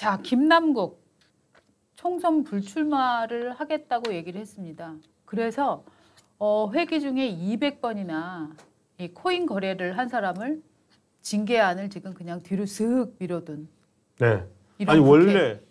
자, 김남국 총선 불출마를 하겠다고 얘기를 했습니다. 그래서 회기 중에 200번이나 이 코인 거래를 한 사람을 징계안을 지금 그냥 뒤로 쓱 밀어둔. 네. 이런 아니 국회.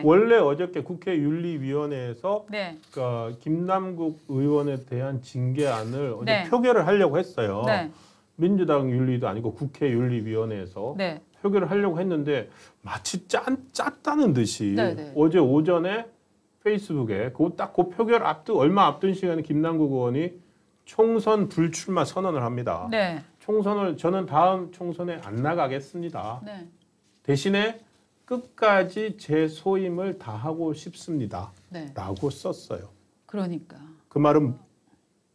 원래 어저께 국회 윤리위원회에서 네. 그러니까 김남국 의원에 대한 징계안을 어제 네. 표결을 하려고 했어요. 네. 민주당 윤리도 아니고 국회 윤리위원회에서 네. 표결을 하려고 했는데 마치 짰다는 듯이 네, 네. 어제 오전에 페이스북에 그 표결 얼마 앞둔 시간에 김남국 의원이 총선 불출마 선언을 합니다. 네. 저는 다음 총선에 안 나가겠습니다. 네. 대신에 끝까지 제 소임을 다하고 싶습니다. 네. 라고 썼어요. 그러니까. 그 말은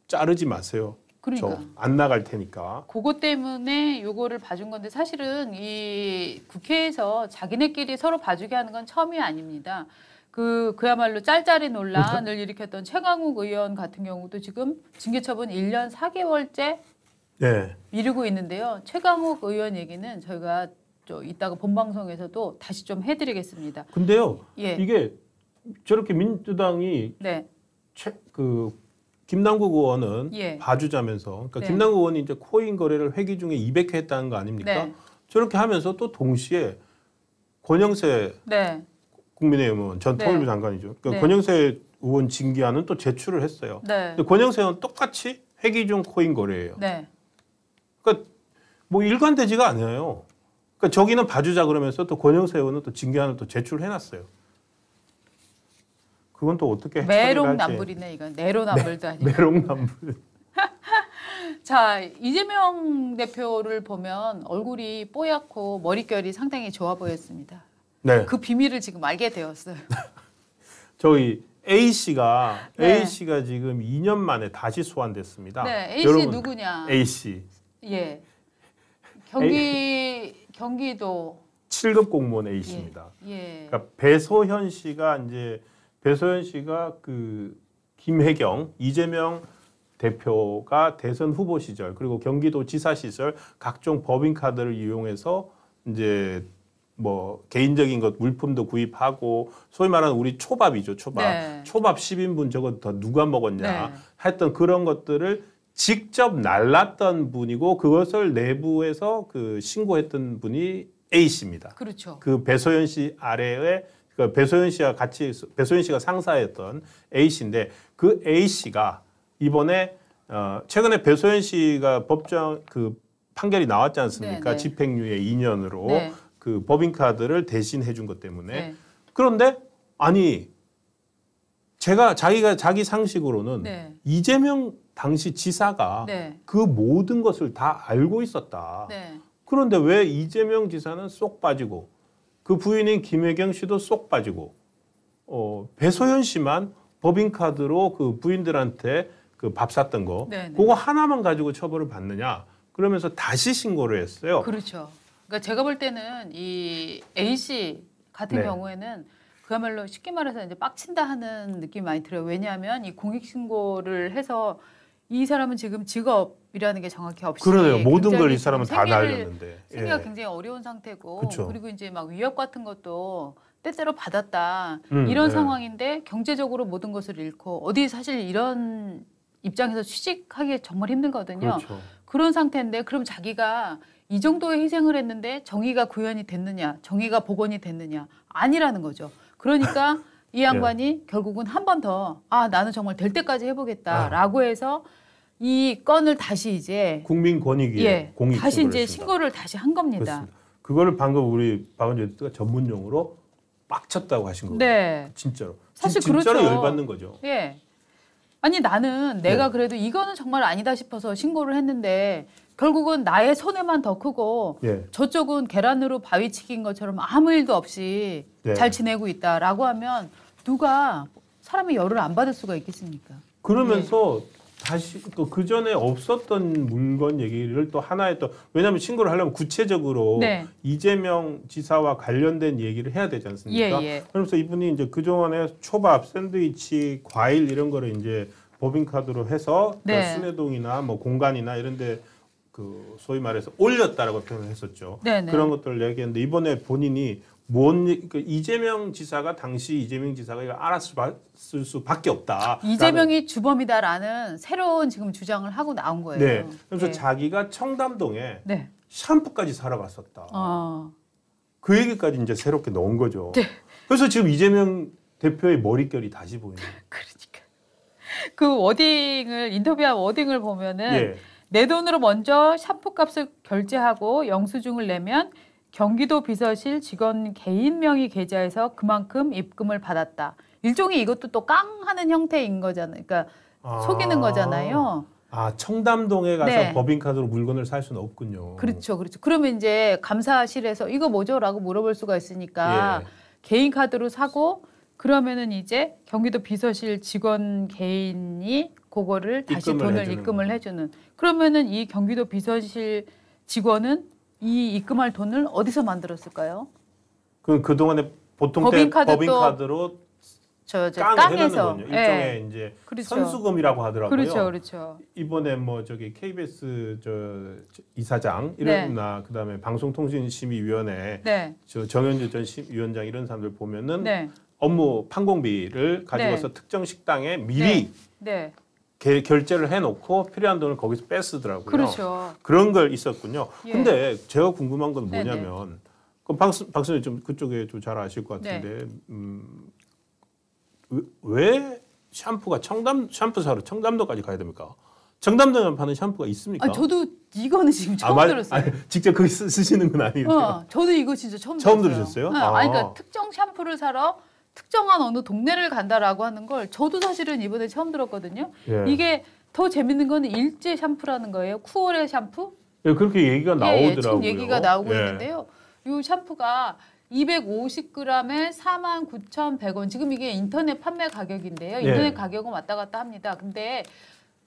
자르지 마세요. 그러니까. 저 안 나갈 테니까. 그것 때문에 요거를 봐준 건데 사실은 이 국회에서 자기네끼리 서로 봐주게 하는 건 처음이 아닙니다. 그야말로 짤짤이 논란을 일으켰던 최강욱 의원 같은 경우도 지금 징계 처분 1년 4개월째 네. 미루고 있는데요. 최강욱 의원 얘기는 저희가 이따가 본방송에서도 다시 좀 해드리겠습니다. 근데요, 예. 이게 저렇게 민주당이 네. 김남국 의원은 예. 봐주자면서, 그러니까 네. 김남국 의원이 이제 코인 거래를 회기 중에 200회 했다는 거 아닙니까? 네. 저렇게 하면서 또 동시에 권영세 네. 국민의힘 의원 전 네. 통일부 장관이죠. 그러니까 네. 권영세 의원 징계안은 또 제출을 했어요. 네. 근데 권영세 의원 똑같이 회기 중 코인 거래예요. 네. 그러니까 뭐 일관되지가 않아요. 그러니까 저기는 봐주자 그러면서 또 권영세 의원은 또 징계안을 또 제출해놨어요. 그건 또 어떻게 매롱남불이네 이건. 내로남불도 아니고. 매롱남불. 자, 이재명 대표를 보면 얼굴이 뽀얗고 머릿결이 상당히 좋아 보였습니다. 네. 그 비밀을 지금 알게 되었어요. 저희 A 씨가 네. 지금 2년 만에 다시 소환됐습니다. 네, A 씨 여러분, 누구냐? A 씨. 예. 경기도 7급 공무원 A 씨입니다. 예. 그러니까 배소현 씨가 그 김혜경, 이재명 대표가 대선 후보 시절 그리고 경기도 지사 시절 각종 법인카드를 이용해서 이제 뭐 개인적인 것 물품도 구입하고 소위 말하는 우리 초밥이죠. 초밥. 네. 초밥 10인분 저거 더 누가 먹었냐 네. 했던 그런 것들을 직접 날랐던 분이고 그것을 내부에서 그 신고했던 분이 A 씨입니다. 그렇죠. 그 배소연 씨 아래에 그 배소연 씨가 상사였던 A 씨인데 그 A 씨가 이번에 최근에 배소연 씨가 법정 그 판결이 나왔지 않습니까? 네, 네. 집행유예 2년으로 네. 그 법인카드를 대신 해준 것 때문에 네. 그런데 아니 자기가 자기 상식으로는 네. 이재명 당시 지사가 네. 그 모든 것을 다 알고 있었다. 네. 그런데 왜 이재명 지사는 쏙 빠지고 그 부인인 김혜경 씨도 쏙 빠지고 배소연 씨만 법인카드로 그 부인들한테 그 밥 샀던 거 네네. 그거 하나만 가지고 처벌을 받느냐 그러면서 다시 신고를 했어요. 그렇죠. 그러니까 제가 볼 때는 이 A 씨 같은 네. 경우에는 그야말로 쉽게 말해서 이제 빡친다 하는 느낌이 많이 들어요. 왜냐하면 이 공익신고를 해서 이 사람은 지금 직업이라는 게 정확히 없이 그러네요. 모든 걸 이 굉장히 사람은 다 날렸는데. 생계가 예. 굉장히 어려운 상태고 그쵸. 그리고 이제 막 위협 같은 것도 때때로 받았다 네. 이런 상황인데 경제적으로 모든 것을 잃고 어디 사실 이런 입장에서 취직하기 정말 힘들거든요. 그렇죠. 그런 상태인데 그럼 자기가 이 정도의 희생을 했는데 정의가 구현이 됐느냐, 정의가 복원이 됐느냐 아니라는 거죠. 그러니까 이 양반이 결국은 한 번 더 나는 정말 될 때까지 해보겠다라고 해서 이 건을 다시 이제 국민권익위에 공익 다시 이제 했습니다. 신고를 다시 한 겁니다. 그렇습니다. 그거를 방금 우리 박원재 대표가 전문용어로 빡쳤다고 하신 거예요. 네. 진짜로. 사실 진짜로 그렇죠. 열받는 거죠. 예. 아니 나는 내가 그래도 이거는 정말 아니다 싶어서 신고를 했는데 결국은 나의 손해만 더 크고 예. 저쪽은 계란으로 바위 치킨 것처럼 아무 일도 없이 네. 잘 지내고 있다라고 하면 누가 사람이 열을 안 받을 수가 있겠습니까? 그러면서 다시 또 그 전에 없었던 물건 얘기를 또 하나의 또 왜냐하면 신고를 하려면 구체적으로 네. 이재명 지사와 관련된 얘기를 해야 되지 않습니까? 예. 그러면서 이분이 이제 그 동안에 초밥, 샌드위치, 과일 이런 거를 이제 법인카드로 해서 네. 순회동이나 뭐 공간이나 이런데 그 소위 말해서 올렸다라고 표현을 했었죠. 네네. 그런 것들을 얘기했는데 이번에 본인이 그 이재명 지사가 당시 이재명 지사가 이거 알았을 수밖에 없다. 이재명이 주범이다라는 새로운 지금 주장을 하고 나온 거예요. 네. 그래서 네. 자기가 청담동에 네. 샴푸까지 사러 갔었다. 그 얘기까지 이제 새롭게 넣은 거죠. 네. 그래서 지금 이재명 대표의 머릿결이 다시 보이는 거예요. 그러니까 그 워딩을 인터뷰한 워딩을 보면은 예. 내 돈으로 먼저 샴푸 값을 결제하고 영수증을 내면 경기도 비서실 직원 개인 명의 계좌에서 그만큼 입금을 받았다. 일종의 이것도 또 깡하는 형태인 거잖아요. 그러니까 속이는 거잖아요. 아, 청담동에 가서 네. 법인카드로 물건을 살 수는 없군요. 그렇죠, 그렇죠. 그러면 이제 감사실에서 이거 뭐죠?라고 물어볼 수가 있으니까 예. 개인 카드로 사고 그러면은 이제 경기도 비서실 직원 개인이 그거를 다시 돈을 입금을 해주는. 그러면은 이 경기도 비서실 직원은 이 입금할 돈을 어디서 만들었을까요? 그 동안에 보통 법인카드로 깡에서 해놓는 일종의 이제 그렇죠. 선수금이라고 하더라고요. 그렇죠, 그렇죠. 이번에 뭐 저기 KBS 이사장 이런나 그다음에 방송통신심의위원회 네, 정현주 전 위원장 이런 사람들 보면은 네, 업무 판공비를 가지고서 특정 식당에 미리 네, 결제를 해놓고 필요한 돈을 거기서 뺐쓰더라고요. 그렇죠. 그런 걸 있었군요. 예. 근데 제가 궁금한 건 네네. 뭐냐면 그럼 박사님 좀 그쪽에 좀 잘 아실 것 같은데 왜 샴푸가 샴푸 사러 청담동까지 가야 됩니까? 청담동에 파는 샴푸가 있습니까? 아, 저도 이거는 지금 처음 들었어요. 직접 거기 쓰시는 건 아니에요. 저도 이거 진짜 처음 들으셨어요? 네, 아니, 그러니까 특정 샴푸를 사러 특정한 어느 동네를 간다라고 하는 걸 저도 사실은 이번에 처음 들었거든요. 예. 이게 더 재밌는 건 일제 샴푸라는 거예요. 쿠오레 샴푸? 예, 그렇게 얘기가 나오더라고요. 지금 얘기가 나오고 예. 있는데요. 이 샴푸가 250g에 49,100원. 지금 이게 인터넷 판매 가격인데요. 인터넷 예. 가격은 왔다 갔다 합니다. 근데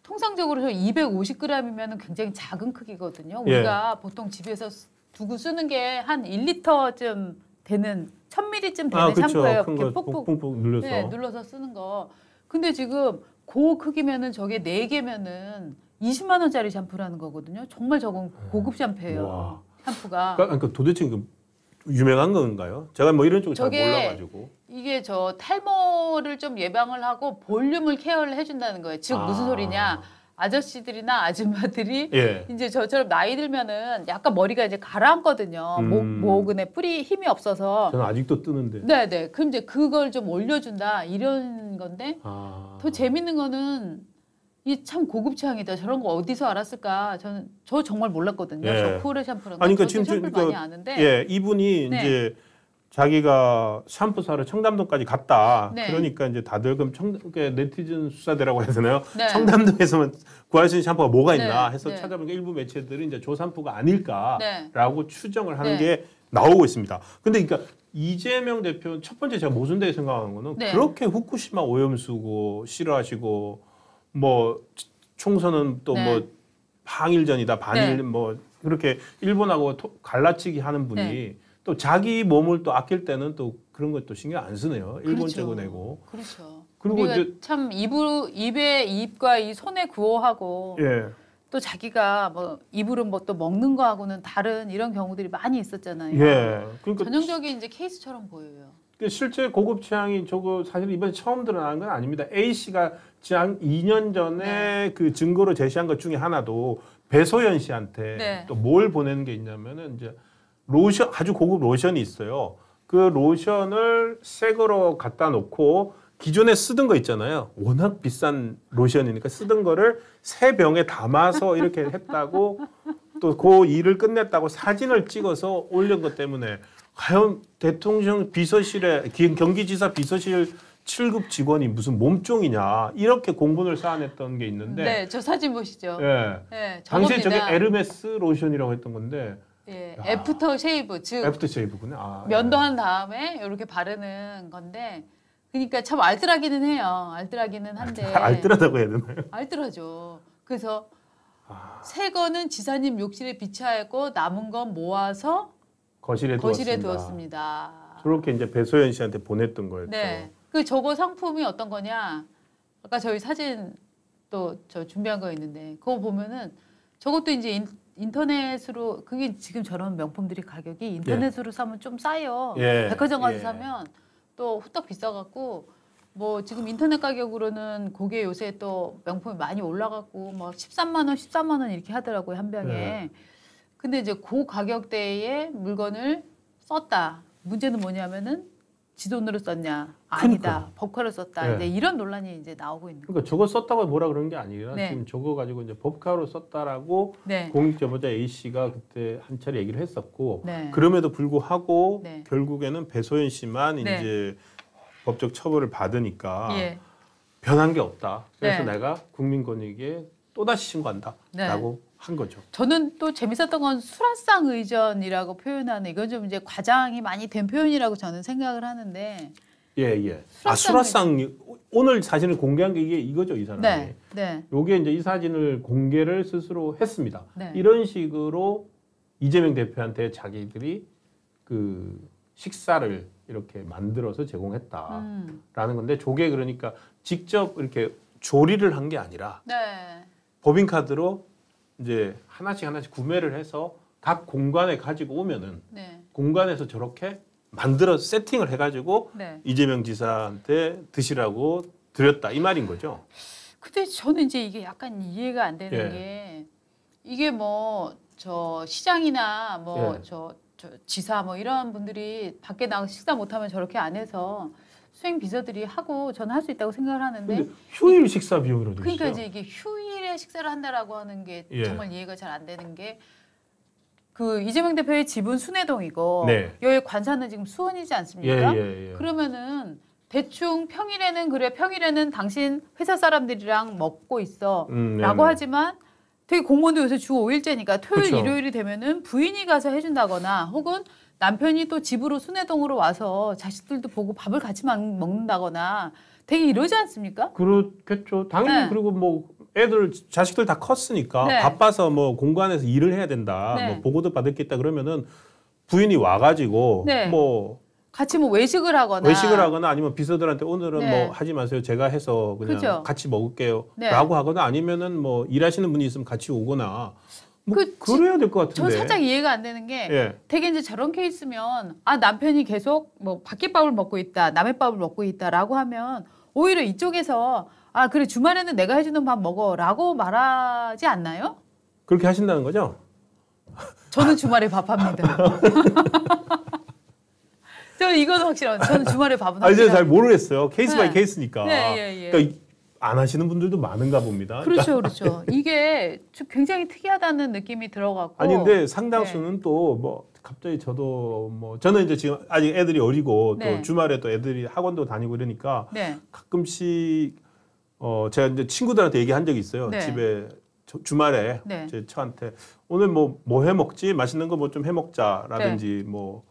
통상적으로 250g이면 굉장히 작은 크기거든요. 예. 우리가 보통 집에서 두고 쓰는 게 한 1리터쯤 되는 1000ml쯤 되는 그렇죠. 샴푸예요. 큰 이렇게 거 뽁뽁 punkpunk눌러서. 네, 눌러서 쓰는 거. 근데 지금 그 크기면은 저게 4개면은 20만 원짜리 샴푸라는 거거든요. 정말 저건 고급 샴푸예요. 와. 샴푸가. 그러니까 도대체 유명한 건가요? 제가 뭐 이런 쪽 잘 저게 몰라가지고. 이게 저 탈모를 좀 예방을 하고 볼륨을 케어를 해준다는 거예요. 즉 무슨 소리냐? 아저씨들이나 아줌마들이 예. 이제 저처럼 나이 들면은 약간 머리가 이제 가라앉거든요. 목근에 뿔이 힘이 없어서. 저는 아직도 뜨는데. 네네. 그럼 이제 그걸 좀 올려준다 이런 건데 더 재밌는 거는 이 참 고급 취향이다. 저런 거 어디서 알았을까? 저 정말 몰랐거든요. 예. 저 쿠오레 샴푸라는 거. 아니, 그러니까 저도 지금 샴푸를 많이 아는데. 예, 이분이 네. 이제 자기가 샴푸 사러 청담동까지 갔다. 네. 그러니까 이제 다들 그럼 네티즌 수사대라고 해야 되나요? 네. 청담동에서만 구할 수 있는 샴푸가 뭐가 있나 네. 해서 네. 찾아보니까 일부 매체들이 이제 조 샴푸가 아닐까라고 네. 추정을 하는 네. 게 나오고 있습니다. 근데 그러니까 이재명 대표 첫 번째 제가 모순되게 생각하는 거는 네. 그렇게 후쿠시마 오염수고 싫어하시고 뭐 총선은 또 뭐 네. 항일전이다 반일 네. 뭐 그렇게 일본하고 갈라치기 하는 분이 네. 또 자기 몸을 또 아낄 때는 또 그런 것도 신경 안 쓰네요. 일본 그렇죠. 쪽은 내고. 그렇죠. 그리고 우리가 이제 참 입과 이 손에 구호하고 예. 또 자기가 뭐 입으로 뭐 또 먹는 거하고는 다른 이런 경우들이 많이 있었잖아요. 예. 그러니까 전형적인 이제 케이스처럼 보여요. 실제 고급 취향이 저거 사실 이번에 처음 드러난 건 아닙니다. A 씨가 지난 2년 전에 네. 그 증거로 제시한 것 중에 하나도 배소연 씨한테 네. 또 뭘 보내는 게 있냐면은 이제 로션 아주 고급 로션이 있어요. 그 로션을 새 거로 갖다 놓고 기존에 쓰던 거 있잖아요. 워낙 비싼 로션이니까 쓰던 거를 새 병에 담아서 이렇게 했다고 또 그 일을 끝냈다고 사진을 찍어서 올린 것 때문에 과연 대통령 비서실에 경기지사 비서실 7급 직원이 무슨 몸종이냐 이렇게 공분을 쌓아냈던 게 있는데 네, 저 사진 보시죠. 예. 네, 당시에 저겁니다. 저게 에르메스 로션이라고 했던 건데 예, 야. 애프터 쉐이브, 즉 애프터 쉐이브구나. 아, 면도한 다음에 이렇게 바르는 건데, 그러니까 참 알뜰하기는 해요. 알뜰하기는 한데. 알뜰하다고 해야 되나요? 알뜰하죠. 그래서 새 거는 지사님 욕실에 비치하였고 남은 건 모아서 거실에 두었습니다. 저렇게 이제 배소연 씨한테 보냈던 거였죠. 네. 그 저거 상품이 어떤 거냐? 아까 저희 사진 또 저 준비한 거 있는데 그거 보면은 저것도 이제 인터넷으로 그게 지금 저런 명품들이 가격이 인터넷으로 사면 좀 싸요. 예. 백화점 가서 예. 사면 또 후딱 비싸갖고 뭐 지금 인터넷 가격으로는 그게 요새 또 명품이 많이 올라갔고 뭐 13만 원, 14만 원 이렇게 하더라고요 한 병에. 예. 근데 이제 그 가격대의 물건을 썼다. 문제는 뭐냐면은 지 돈으로 썼냐? 아니다. 그러니까. 법카로 썼다. 예. 이제 이런 논란이 이제 나오고 있는 거예요. 그러니까 저거 썼다고 뭐라 그러는 게 아니라 네. 지금 저거 가지고 이제 법카로 썼다라고 네. 공익제보자 A 씨가 그때 한 차례 얘기를 했었고 네. 그럼에도 불구하고 네. 결국에는 배소연 씨만 네. 이제 법적 처벌을 받으니까 예. 변한 게 없다. 그래서 네. 내가 국민권익위에 또다시 신고한다라고 한 거죠. 저는 또 재밌었던 건 수라상 의전이라고 표현하는 이건 좀 이제 과장이 많이 된 표현이라고 저는 생각을 하는데. 예, 예. 수라상 수라상 오늘 사진을 공개한 게 이거죠, 이 사람이. 네. 네. 요게 이제 이 사진을 공개를 스스로 했습니다. 네. 이런 식으로 이재명 대표한테 자기들이 그 식사를 이렇게 만들어서 제공했다라는 건데 저게 그러니까 직접 이렇게 조리를 한 게 아니라 네. 법인카드로 이제 하나씩 구매를 해서 각 공간에 가지고 오면은 네. 공간에서 저렇게 만들어 세팅을 해가지고 네. 이재명 지사한테 드시라고 드렸다 이 말인 거죠. 근데 저는 이제 이게 약간 이해가 안 되는 예. 게 이게 뭐 저 시장이나 뭐 예. 저 지사 뭐 이런 분들이 밖에 나가 식사 못하면 저렇게 안 해서 수행 비서들이 하고 저는 할 수 있다고 생각을 하는데 근데 휴일 식사 비용이라도 그러니까 있어요. 이제 이게 휴일에 식사를 한다라고 하는 게 예. 정말 이해가 잘 안 되는 게 그 이재명 대표의 집은 순회동이고 네. 여기 관사는 지금 수원이지 않습니까? 예. 그러면은 대충 평일에는 그래 평일에는 당신 회사 사람들이랑 먹고 있어라고 네네. 하지만 되게 공무원도 요새 주 5일제니까 토요일 그쵸. 일요일이 되면은 부인이 가서 해준다거나 혹은 남편이 또 집으로 순회동으로 와서 자식들도 보고 밥을 같이 먹는다거나 되게 이러지 않습니까? 그렇겠죠. 당연히 네. 그리고 뭐 애들 자식들 다 컸으니까 네. 바빠서 뭐 공간에서 일을 해야 된다. 네. 뭐 보고도 받을 게 있다 그러면은 부인이 와가지고 네. 뭐 같이 뭐 외식을 하거나 외식을 하거나 아니면 비서들한테 오늘은 네. 뭐 하지 마세요. 제가 해서 그냥 그죠. 같이 먹을게요. 네. 라고 하거나 아니면은 뭐 일하시는 분이 있으면 같이 오거나 뭐 그 그래야 될 것 저 같은데. 살짝 이해가 안 되는 게 예. 되게 이제 저런 케이스면 아 남편이 계속 뭐 밖에 밥을 먹고 있다 남의 밥을 먹고 있다라고 하면 오히려 이쪽에서 아 그래 주말에는 내가 해주는 밥 먹어라고 말하지 않나요? 그렇게 하신다는 거죠? 저는 주말에 밥합니다. 저는 이건 확실해요. 저는 주말에 밥은 아 이제 합니다. 잘 모르겠어요. 케이스 네. 바이 케이스니까. 네. 그러니까 안 하시는 분들도 많은가 봅니다. 그렇죠. 이게 좀 굉장히 특이하다는 느낌이 들어갖고. 아니 근데 상당수는 또 뭐 갑자기 저도 뭐 저는 이제 지금 아직 애들이 어리고 네. 또 주말에 또 애들이 학원도 다니고 이러니까 네. 가끔씩 제가 이제 친구들한테 얘기한 적이 있어요. 네. 집에 주말에 네. 제 처한테 오늘 뭐 해 먹지? 맛있는 거 뭐 좀 해 먹자라든지 네. 뭐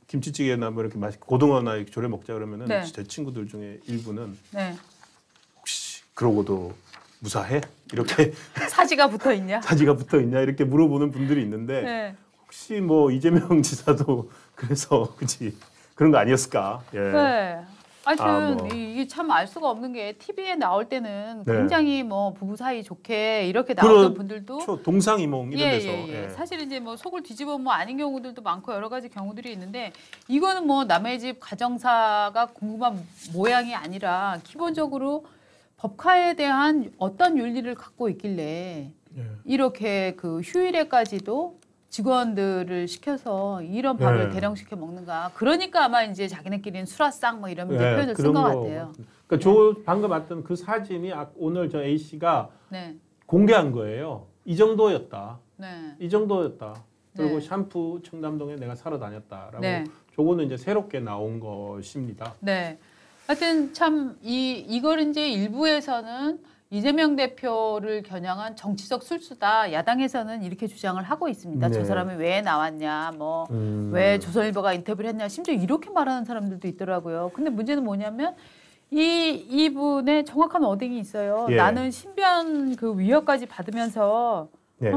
김치찌개나 뭐 이렇게 고등어나 이렇게 조려 먹자 그러면은 네. 제 친구들 중에 일부는 네. 혹시 그러고도 무사해? 이렇게 사지가 붙어 있냐? 사지가 붙어 있냐 이렇게 물어보는 분들이 있는데 네. 혹시 뭐 이재명 지사도 그래서 그지 그런 거 아니었을까? 예. 네. 하여튼 뭐. 이게 참 알 수가 없는 게 TV에 나올 때는 네. 굉장히 뭐 부부 사이 좋게 이렇게 나오던 분들도 동상이몽 이런 데서 예. 사실 이제 뭐 속을 뒤집어 뭐 아닌 경우들도 많고 여러 가지 경우들이 있는데 이거는 뭐 남의 집 가정사가 궁금한 모양이 아니라 기본적으로 법카에 대한 어떤 윤리를 갖고 있길래 예. 이렇게 그 휴일에까지도 직원들을 시켜서 이런 밥을 네. 대령시켜 먹는가. 그러니까 아마 이제 자기네끼리는 수라상 뭐 이런 예, 표현을 쓴 그런 것 거. 같아요. 그러니까 저 방금 봤던 그 사진이 오늘 저 A 씨가 네, 공개한 거예요. 이 정도였다. 네, 이 정도였다. 그리고 네. 샴푸 청담동에 내가 사러 다녔다라고. 네. 저거는 이제 새롭게 나온 것입니다. 네. 하여튼 참 이걸 이제 일부에서는 이재명 대표를 겨냥한 정치적 술수다. 야당에서는 이렇게 주장을 하고 있습니다. 네. 저 사람이 왜 나왔냐, 뭐 왜 조선일보가 인터뷰를 했냐, 심지어 이렇게 말하는 사람들도 있더라고요. 근데 문제는 뭐냐면 이분의 정확한 워딩이 있어요. 예. 나는 신변 그 위협까지 받으면서 네.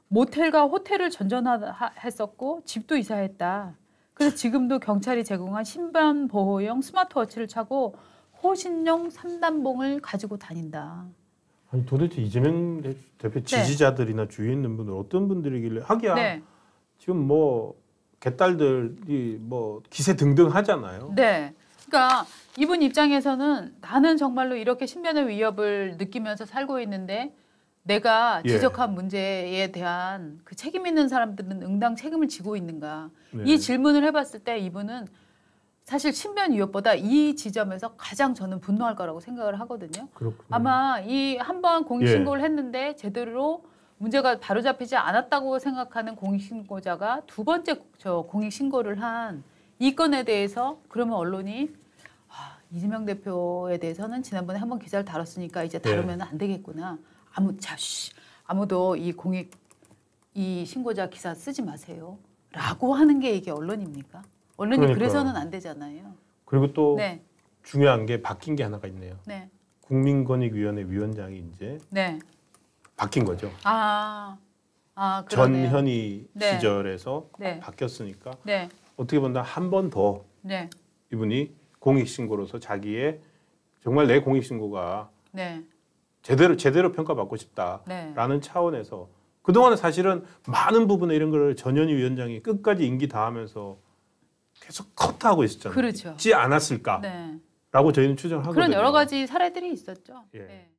모텔과 호텔을 전전했었고 집도 이사했다. 그래서 지금도 경찰이 제공한 신변 보호용 스마트워치를 차고 호신용 3단봉을 가지고 다닌다. 아니 도대체 이재명 대표 지지자들이나 주위에 있는 분들 어떤 분들이길래 하기야 네. 지금 뭐 개딸들이 뭐 기세 등등 하잖아요. 네. 그러니까 이분 입장에서는 나는 정말로 이렇게 신변의 위협을 느끼면서 살고 있는데 내가 예. 지적한 문제에 대한 그 책임 있는 사람들은 응당 책임을 지고 있는가? 네. 이 질문을 해봤을 때 이분은 사실 신변 위협보다 이 지점에서 가장 저는 분노할 거라고 생각을 하거든요. 그렇군요. 아마 이 한 번 공익신고를 했는데 제대로 문제가 바로잡히지 않았다고 생각하는 공익신고자가 두 번째 저 공익신고를 한 이 건에 대해서 그러면 언론이 이재명 대표에 대해서는 지난번에 한번 기사를 다뤘으니까 이제 다루면 안 되겠구나. 아무도 이 신고자 기사 쓰지 마세요. 라고 하는 게 이게 언론입니까? 언론이 그러니까요. 그래서는 안 되잖아요. 그리고 또 네. 중요한 게 바뀐 게 하나가 있네요. 네. 국민권익위원회 위원장이 이제 네. 바뀐 거죠. 그러네요. 전현희 네. 시절에서 네. 바뀌었으니까 네. 어떻게 보면 한 번 더 네. 이분이 공익신고로서 자기의 정말 내 공익신고가 네. 제대로 평가받고 싶다라는 네. 차원에서 그동안은 사실은 많은 부분에 이런 걸 전현희 위원장이 끝까지 임기 다하면서 계속 커트하고 있었잖아요. 그렇죠. 있지 않았을까라고 네. 저희는 추정을 하거든요. 그런 여러 가지 사례들이 있었죠. 예. 네.